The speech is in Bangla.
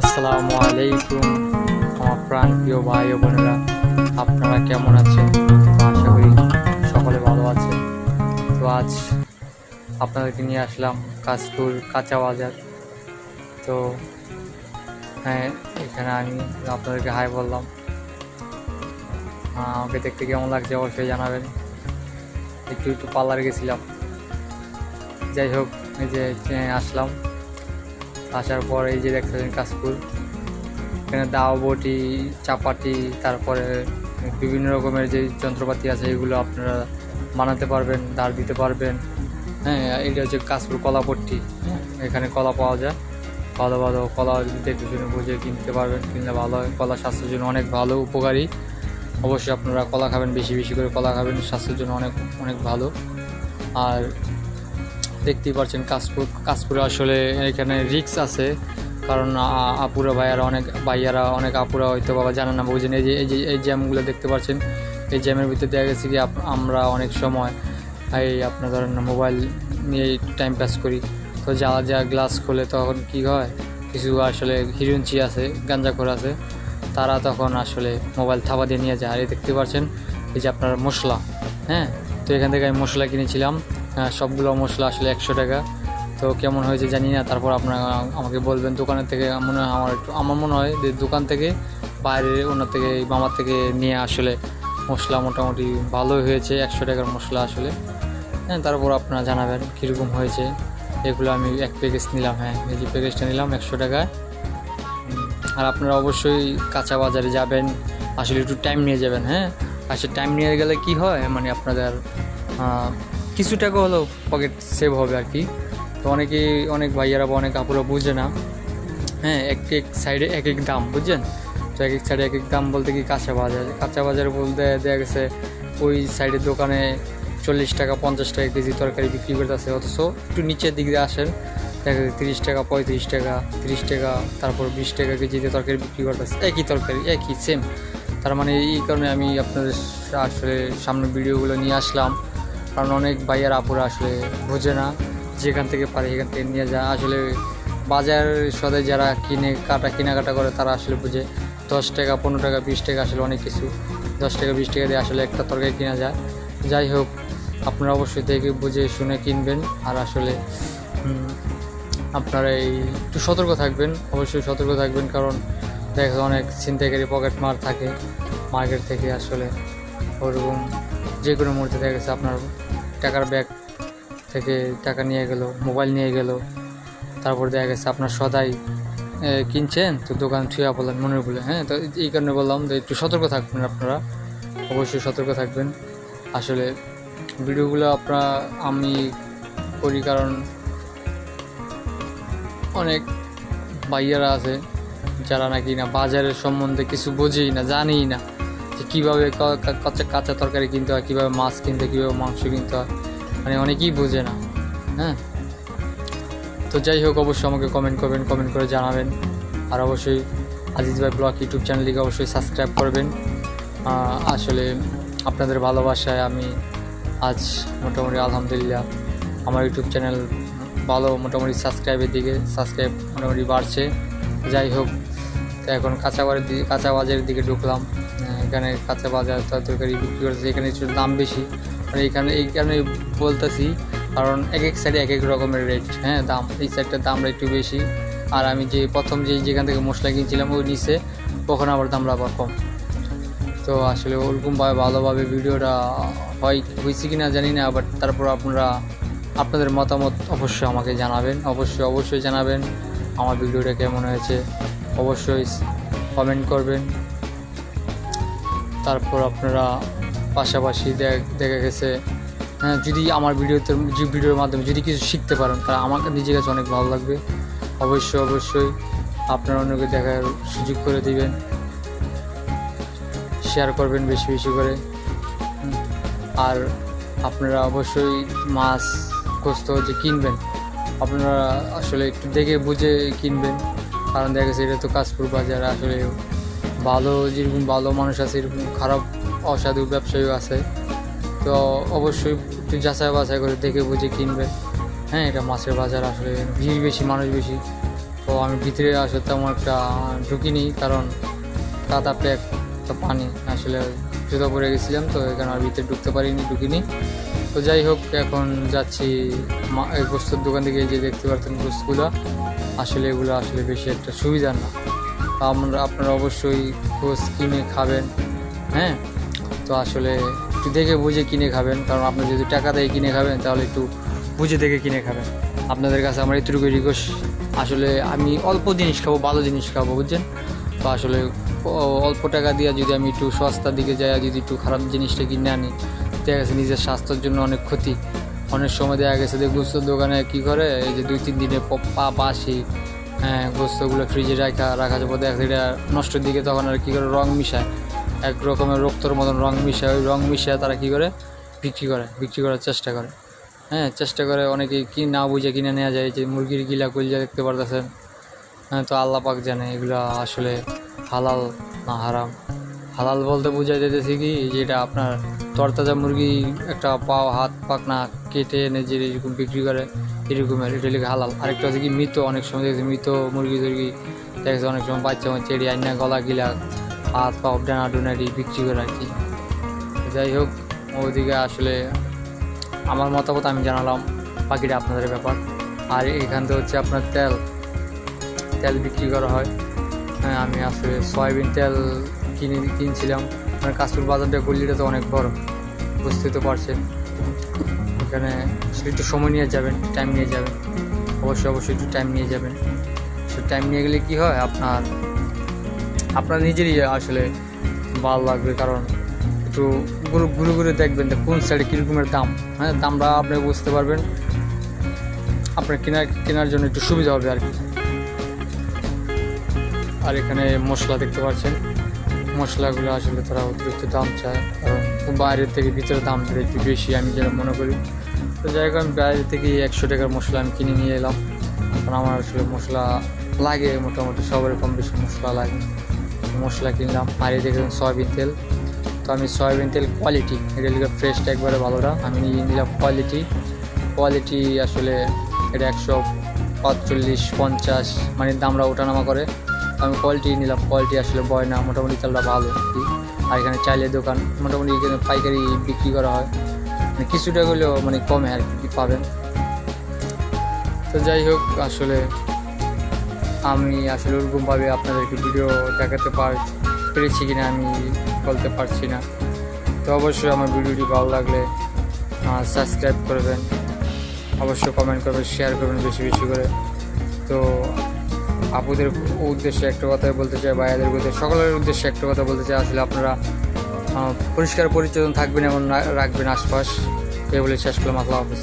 আসসালামু আলাইকুম আমার প্রাণ প্রিয় ভাই ও বোনেরা, আপনারা কেমন আছেন? তো আশা করি সকলে ভালো আছেন। তো আজ আপনাদেরকে নিয়ে আসলাম কাশপুর কাঁচা বাজার। তো হ্যাঁ, এখানে আমি আপনাদেরকে হাই বললাম। আমাকে দেখতে কেমন লাগছে অবশ্যই জানাবেন। একটু একটু পার্লার গেছিলাম, যাই হোক এই যে আসলাম। আসার পর এই যে দেখতেছেন কাশপুর, এখানে দাও বটি, চাপাটি, তারপরে বিভিন্ন রকমের যে যন্ত্রপাতি আছে এগুলো আপনারা বানাতে পারবেন, দাঁড় দিতে পারবেন। হ্যাঁ, এটা হচ্ছে কাশপুর কলাপট্টি। এখানে কলা পাওয়া যায়, ভালো ভালো কলা দেখে শুনে বুঝে কিনতে পারবেন, কিনলে ভালো হয়। কলা স্বাস্থ্যের জন্য অনেক ভালো, উপকারী। অবশ্যই আপনারা কলা খাবেন, বেশি বেশি করে কলা খাবেন, স্বাস্থ্যের জন্য অনেক অনেক ভালো। আর দেখতেই পাচ্ছেন কাশপুরে আসলে এখানে রিস্ক আছে, কারণ আপুরা ভাইয়ারা অনেক আপুরা হয়তো বাবা জানেন না, বুঝেন। এই জ্যামগুলো দেখতে পাচ্ছেন, এই জ্যামের ভিতরে দেখা গেছে কি আমরা অনেক সময় এই আপনার ধরেন মোবাইল নিয়ে টাইম পাস করি। তো যা গ্লাস খোলে তখন কি হয়, কিছু আসলে হিরুঞ্চি আছে, গাঞ্জাখোর আছে, তারা তখন আসলে মোবাইল থাবা দিয়ে নিয়ে যায়। আর এই দেখতে পাচ্ছেন এই যে আপনার মশলা। হ্যাঁ, তো এখান থেকে আমি মশলা কিনেছিলাম, সবগুলো মশলা আসলে 100 টাকা। তো কেমন হয়েছে জানি না, তারপর আপনারা আমাকে বলবেন। দোকানের থেকে মনে হয় আমার মনে হয় যে দোকান থেকে বাইরে ওনার থেকে মামার থেকে নিয়ে আসলে মশলা মোটামুটি ভালোই হয়েছে, 100 টাকার মশলা আসলে। হ্যাঁ, তারপর আপনারা জানাবেন কীরকম হয়েছে। এগুলো আমি এক প্যাকেজ নিলাম। হ্যাঁ, এই যে প্যাকেজটা নিলাম 100 টাকায়। আর আপনারা অবশ্যই কাঁচা বাজারে যাবেন, আসলে একটু টাইম নিয়ে যাবেন। হ্যাঁ, আসলে টাইম নিয়ে গেলে কি হয়, মানে আপনাদের কিছু টাকা হলেও পকেট সেভ হবে আর কি। তো অনেক ভাইয়ারা বা অনেক আপুরা বুঝে না। হ্যাঁ, এক সাইডে এক এক দাম, বুঝছেন। তো এক সাইডে এক দাম বলতে কি কাঁচা বাজার বলতে দেখা গেছে ওই সাইডের দোকানে 40 টাকা 50 টাকা কেজি তরকারি বিক্রি করতেছে, অথচ একটু নিচের দিক দিয়ে আসেন দেখা যায় 30 টাকা 35 টাকা 30 টাকা, তারপর 20 টাকা কেজিতে তরকারি বিক্রি করতেছে, একই তরকারি একই সেম। তার মানে এই কারণে আমি আপনাদের আসলে সামনে ভিডিওগুলো নিয়ে আসলাম, কারণ অনেক ভাইয়ার আপুরা আসলে বোঝে না, যেখান থেকে পারে সেখান থেকে নিয়ে যায়। আসলে বাজার সদাই যারা কেনাকাটা করে তারা আসলে বুঝে 10 টাকা 15 টাকা 20 টাকা আসলে অনেক কিছু, 10 টাকা 20 টাকা দিয়ে আসলে একটা তরকারি কেনা যায়। যাই হোক, আপনারা অবশ্যই দেখে বুঝে শুনে কিনবেন। আর আসলে আপনারা একটু সতর্ক থাকবেন, অবশ্যই সতর্ক থাকবেন, কারণ দেখা অনেক ছিনতাইকারী পকেট মার থাকে মার্কেট থেকে। আসলে ওরকম যে কোনো মুহূর্তে দেখা গেছে আপনার টাকার ব্যাগ থেকে টাকা নিয়ে গেল, মোবাইল নিয়ে গেল, তারপর দেখা গেছে আপনার সদাই কিনছেন তো দোকান ছুঁয়া বললেন মনে বলে। হ্যাঁ, তো এই কারণে বললাম যে একটু সতর্ক থাকবেন, আপনারা অবশ্যই সতর্ক থাকবেন। আসলে ভিডিওগুলো আমি করি কারণ অনেক ভাইয়ারা আছে যারা নাকি না বাজারের সম্বন্ধে কিছু বোঝেই না, জানেই না যে কীভাবে কাঁচা তরকারি কিনতে হয়, কীভাবে মাছ কিনতে, কীভাবে মাংস কিনতে হয়, মানে অনেকেই বোঝে না। হ্যাঁ, তো যাই হোক, অবশ্যই আমাকে কমেন্ট করবেন, কমেন্ট করে জানাবেন। আর অবশ্যই আজিজ ভাই ব্লগ ইউটিউব চ্যানেলটিকে অবশ্যই সাবস্ক্রাইব করবেন। আসলে আপনাদের ভালোবাসায় আমি আজ মোটামুটি আলহামদুলিল্লাহ আমার ইউটিউব চ্যানেল ভালো মোটামুটি সাবস্ক্রাইব মোটামুটি বাড়ছে। যাই হোক, তো এখন কাঁচা বাজারের দিকে ঢুকলাম। এখানে কাঁচা বাজার তরকারি বিক্রি করতেছে, এখানে একটু দাম বেশি, মানে এই কারণে বলতেছি, কারণ এক সাইডে এক রকমের রেট। হ্যাঁ, দাম এই সাইডটার দামটা একটু বেশি। আর আমি প্রথম যেখান থেকে মশলা কিনছিলাম ওই নিচে, ওখানে আবার দামটা আবার কম। তো আসলে ওরকমভাবে ভালোভাবে ভিডিওটা হয়েছে কি না জানি না, বাট তারপর আপনাদের মতামত অবশ্যই আমাকে জানাবেন, অবশ্যই জানাবেন আমার ভিডিওটা কেমন হয়েছে, অবশ্যই কমেন্ট করবেন। তারপর আপনারা পাশাপাশি দেখা গেছে, হ্যাঁ, যদি আমার ভিডিওর মাধ্যমে যদি কিছু শিখতে পারেন তা আমাকে নিজের কাছে অনেক ভালো লাগবে। অবশ্যই আপনারা অন্যকে দেখার সুযোগ করে দিবেন, শেয়ার করবেন বেশি বেশি করে। আর আপনারা অবশ্যই মাছ গোস্ত যে কিনবেন, আপনারা আসলে একটু দেখে বুঝে কিনবেন, কারণ দেখা গেছে এটা তো কাশপুর বাজার। আসলে যেরকম ভালো মানুষ আছে এরকম খারাপ অসাধু ব্যবসায়ীও আছে। তো অবশ্যই একটু যাচাই বাছাই করে দেখে বুঝে কিনবেন। হ্যাঁ, এটা মাছের বাজার, আসলে ভিড় বেশি, মানুষ বেশি, তো আমি ভিতরে আসলে তেমন একটা ঢুকিনি, কারণ কাদা প্যাক তো পানি আসলে জুতো পরে গেছিলাম, তো এখানে আর ভিতরে ঢুকিনি। তো যাই হোক, এখন যাচ্ছি এই গোস্তের দোকান থেকে। যে দেখতে পাচ্ছেন গোস্তগুলো, আসলে এগুলো আসলে বেশি একটা সুবিধা না। আপনারা অবশ্যই গোস্ত কিনে খাবেন, হ্যাঁ। তো আসলে একটু দেখে বুঝে কিনে খাবেন, কারণ আপনি যদি টাকা দিয়ে কিনে খাবেন তাহলে একটু বুঝে দেখে কিনে খাবেন। আপনাদের কাছে আমার এতটুকু রিকোয়েস্ট, আসলে আমি অল্প জিনিস খাবো, ভালো জিনিস খাবো, বুঝছেন। তো আসলে অল্প টাকা দিয়ে যদি আমি একটু সস্তার দিকে যাই, যদি একটু খারাপ জিনিসটা কিনে আনি, দেখা গেছে নিজের স্বাস্থ্যের জন্য অনেক ক্ষতি। অনেক সময় দেখা গেছে যে গোস্তের দোকানে কী করে, এই যে 2-3 দিনে বাসি গোস্তগুলো ফ্রিজে রাখা যাবো, দেখা গেছে এটা নষ্টের দিকে, তখন আর কী করে রং মিশায়, এক রকমের রক্তর মতন রং মিশায়। ওই রং মিশায় তারা কী করে বিক্রি করার চেষ্টা করে, চেষ্টা করে। অনেকে না বুঝে কিনে নেওয়া যায়। যে মুরগির গিলা কলিজা দেখতে পারতেছেন, তো আল্লাহ পাক জানে এগুলো আসলে হালাল না হারাম। হালাল বলতে বোঝা যেতেছে কি, যেটা আপনার তরতাজা মুরগি একটা পাও হাত পাক না কেটে এনে যে এরকম বিক্রি করে, এরকমের এটা লিখে হালাল। আরেকটা হচ্ছে কি মৃত, অনেক সময় দেখছি মৃত মুরগি দেখছে, অনেক সময় বাচ্চা চেড়ি আইনা গলা গিলা হাত পা ডানাডুনারি বিক্রি করে আর কি। যাই হোক, ওইদিকে আসলে আমার মতামত আমি জানালাম, বাকিটা আপনাদের ব্যাপার। আর এখান থেকে হচ্ছে আপনার তেল বিক্রি করা হয়। আমি আসলে সয়াবিন তেল কিনছিলাম। মানে কাশপুর বাজারটা গল্লিটা তো অনেক বড়, বুঝতে তো পারছেন। এখানে একটু সময় নিয়ে যাবেন, টাইম নিয়ে যাবেন, অবশ্যই একটু টাইম নিয়ে যাবেন। সে টাইম নিয়ে গেলে কী হয়, আপনার নিজেরই আসলে ভালো লাগবে, কারণ একটু ঘুরে দেখবেন যে কোন সাইডে কীরকমের দাম, দামটা আপনি বুঝতে পারবেন, আপনার কেনার জন্য একটু সুবিধা হবে আর কি। আর এখানে মশলা দেখতে পাচ্ছেন, মশলাগুলো আসলে তারা অতিরিক্ত দাম চায়, কারণ বাইরের থেকে ভিতরে দাম একটু বেশি আমি যেটা মনে করি। তো যাই হোক, আমি বাইরে থেকে 100 টাকার মশলা আমি কিনে নিয়ে এলাম, কারণ আমার আসলে মশলা লাগে, মোটামুটি সবার কম বেশি মশলা লাগে। মশলা কিনলাম। আর এই দেখলাম সয়াবিন তেল। তো আমি সয়াবিন তেল কোয়ালিটি, এটা লিখে ফ্রেশটা একবারে ভালোটা, আমি নিলাম কোয়ালিটি। আসলে এটা 145-50 মানে দামটা ওঠানামা করে। আমি কোয়ালিটি নিলাম, কোয়ালিটি আসলে বয় না, মোটামুটি তেলটা ভালো কি। আর এখানে চাইলের দোকান, মোটামুটি এখানে পাইকারি বিক্রি করা হয়, মানে কিছুটা হলেও মানে কমে আর কি পাবেন। তো যাই হোক, আসলে আমি আসলে ওরকমভাবে আপনাদেরকে ভিডিও দেখাতে পেরেছি কিনা আমি বলতে পারছি না। তো অবশ্যই আমার ভিডিওটি ভালো লাগলে সাবস্ক্রাইব করবেন, অবশ্যই কমেন্ট করবেন, শেয়ার করবেন বেশি করে। তো আপুদের উদ্দেশ্যে একটা কথাই বলতে চাই, ভাইয়াদের উদ্দেশ্যে, সকলের উদ্দেশ্যে একটা কথা বলতে চাই, আসলে আপনারা পরিষ্কার পরিচ্ছন্ন থাকবেন এবং রাখবেন আশপাশ। এই বলে শেষ করলাম। আল্লাহ হাফেজ।